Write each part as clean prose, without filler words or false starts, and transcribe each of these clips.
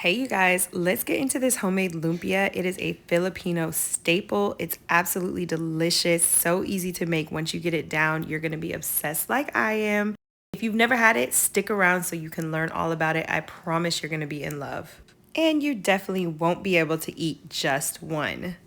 Hey you guys, let's get into this homemade lumpia. It is a Filipino staple. It's absolutely delicious, so easy to make. Once you get it down, you're gonna be obsessed like I am. If you've never had it, stick around so you can learn all about it. I promise you're gonna be in love. And you definitely won't be able to eat just one.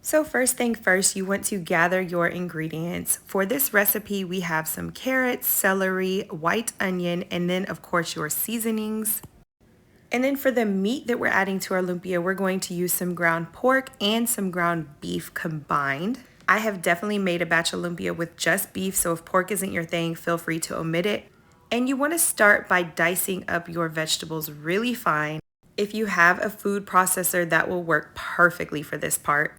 So first thing first, you want to gather your ingredients. For this recipe, we have some carrots, celery, white onion, and then of course your seasonings. And then for the meat that we're adding to our lumpia, we're going to use some ground pork and some ground beef combined. I have definitely made a batch of lumpia with just beef, so if pork isn't your thing, feel free to omit it. And you want to start by dicing up your vegetables really fine. If you have a food processor, that will work perfectly for this part.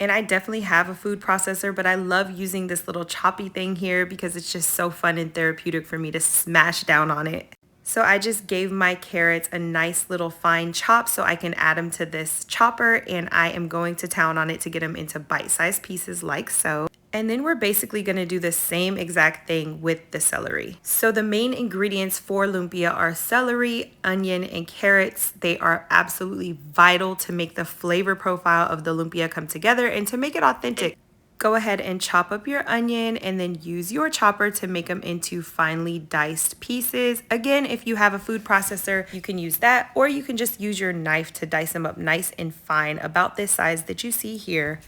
And I definitely have a food processor, but I love using this little choppy thing here because it's just so fun and therapeutic for me to smash down on it. So I just gave my carrots a nice little fine chop so I can add them to this chopper, and I am going to town on it to get them into bite-sized pieces like so. And then we're basically going to do the same exact thing with the celery. So the main ingredients for lumpia are celery, onion, and carrots. They are absolutely vital to make the flavor profile of the lumpia come together and to make it authentic. Go ahead and chop up your onion and then use your chopper to make them into finely diced pieces. Again, if you have a food processor, you can use that, or you can just use your knife to dice them up nice and fine, about this size that you see here.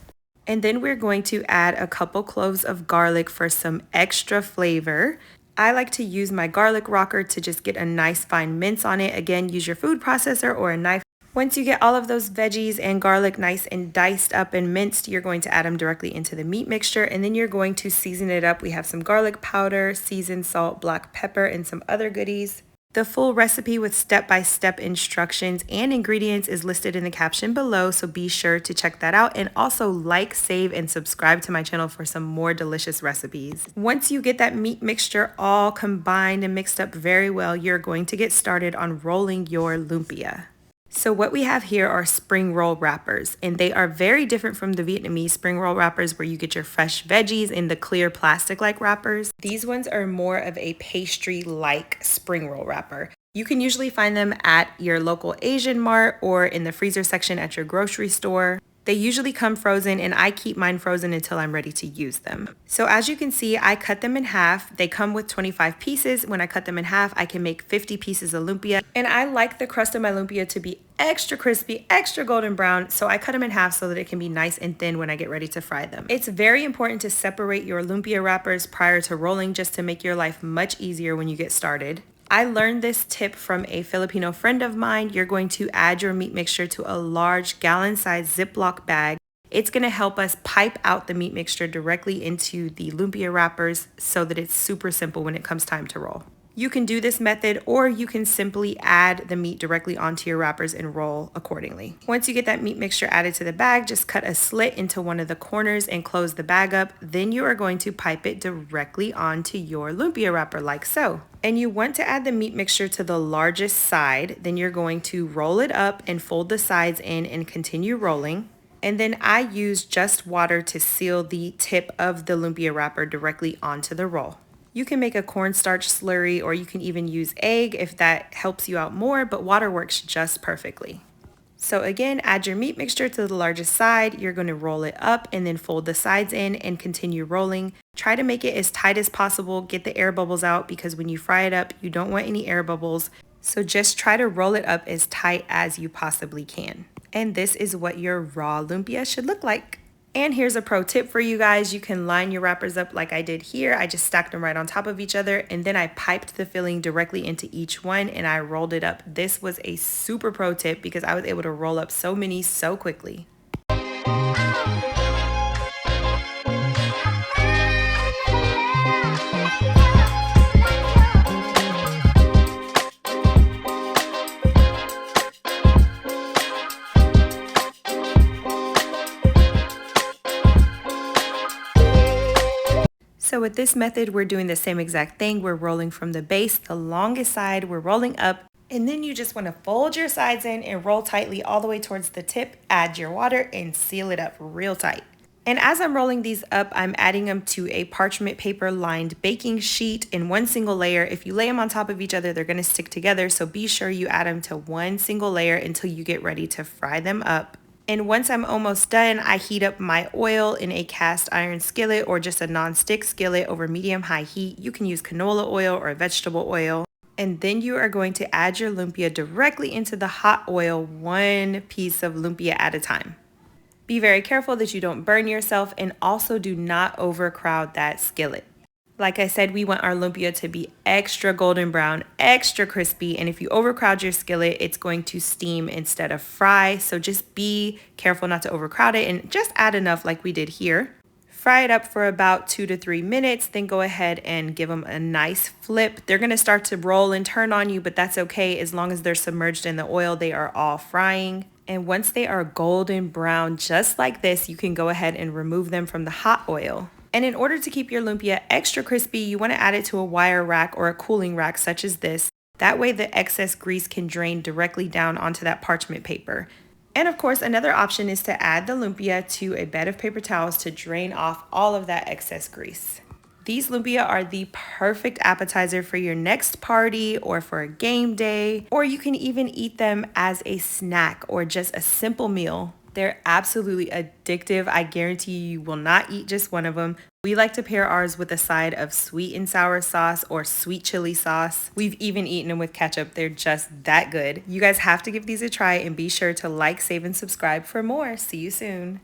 And then we're going to add a couple cloves of garlic for some extra flavor. I like to use my garlic rocker to just get a nice fine mince on it. Again, use your food processor or a knife. Once you get all of those veggies and garlic nice and diced up and minced, you're going to add them directly into the meat mixture, and then you're going to season it up. We have some garlic powder, seasoned salt, black pepper, and some other goodies. The full recipe with step-by-step instructions and ingredients is listed in the caption below, so be sure to check that out, and also like, save, and subscribe to my channel for some more delicious recipes. Once you get that meat mixture all combined and mixed up very well, you're going to get started on rolling your lumpia. So what we have here are spring roll wrappers, and they are very different from the Vietnamese spring roll wrappers where you get your fresh veggies in the clear plastic-like wrappers. These ones are more of a pastry-like spring roll wrapper. You can usually find them at your local Asian mart or in the freezer section at your grocery store. They usually come frozen, and I keep mine frozen until I'm ready to use them. So as you can see, I cut them in half. They come with 25 pieces. When I cut them in half, I can make 50 pieces of lumpia. And I like the crust of my lumpia to be extra crispy, extra golden brown, so I cut them in half so that it can be nice and thin when I get ready to fry them. It's very important to separate your lumpia wrappers prior to rolling, just to make your life much easier when you get started. I learned this tip from a Filipino friend of mine. You're going to add your meat mixture to a large gallon-sized Ziploc bag. It's going to help us pipe out the meat mixture directly into the lumpia wrappers so that it's super simple when it comes time to roll. You can do this method, or you can simply add the meat directly onto your wrappers and roll accordingly. Once you get that meat mixture added to the bag, just cut a slit into one of the corners and close the bag up. Then you are going to pipe it directly onto your lumpia wrapper like so. And you want to add the meat mixture to the largest side. Then you're going to roll it up and fold the sides in and continue rolling. And then I use just water to seal the tip of the lumpia wrapper directly onto the roll. You can make a cornstarch slurry, or you can even use egg if that helps you out more, but water works just perfectly. So again, add your meat mixture to the largest side. You're going to roll it up and then fold the sides in and continue rolling. Try to make it as tight as possible. Get the air bubbles out, because when you fry it up, you don't want any air bubbles. So just try to roll it up as tight as you possibly can. And this is what your raw lumpia should look like. And here's a pro tip for you guys. You can line your wrappers up like I did here. I just stacked them right on top of each other, and then I piped the filling directly into each one and I rolled it up. This was a super pro tip because I was able to roll up so many so quickly. So with this method, we're doing the same exact thing. We're rolling from the base, the longest side, we're rolling up, And then you just want to fold your sides in and roll tightly all the way towards the tip. Add your water and seal it up real tight. And as I'm rolling these up, I'm adding them to a parchment paper lined baking sheet in one single layer. If you lay them on top of each other, they're going to stick together. So be sure you add them to one single layer until you get ready to fry them up. And once I'm almost done, I heat up my oil in a cast iron skillet or just a non-stick skillet over medium-high heat. You can use canola oil or vegetable oil. And then you are going to add your lumpia directly into the hot oil, one piece of lumpia at a time. Be very careful that you don't burn yourself, and also do not overcrowd that skillet. Like I said, we want our lumpia to be extra golden brown, extra crispy, and if you overcrowd your skillet, it's going to steam instead of fry. So just be careful not to overcrowd it and just add enough like we did here. Fry it up for about 2 to 3 minutes, then go ahead and give them a nice flip. They're gonna start to roll and turn on you, but that's okay. As long as they're submerged in the oil, they are all frying. And once they are golden brown, just like this, you can go ahead and remove them from the hot oil. And in order to keep your lumpia extra crispy, you wanna add it to a wire rack or a cooling rack such as this. That way the excess grease can drain directly down onto that parchment paper. And of course, another option is to add the lumpia to a bed of paper towels to drain off all of that excess grease. These lumpia are the perfect appetizer for your next party or for a game day, or you can even eat them as a snack or just a simple meal. They're absolutely addictive. I guarantee you will not eat just one of them. We like to pair ours with a side of sweet and sour sauce or sweet chili sauce. We've even eaten them with ketchup. They're just that good. You guys have to give these a try and be sure to like, save, and subscribe for more. See you soon.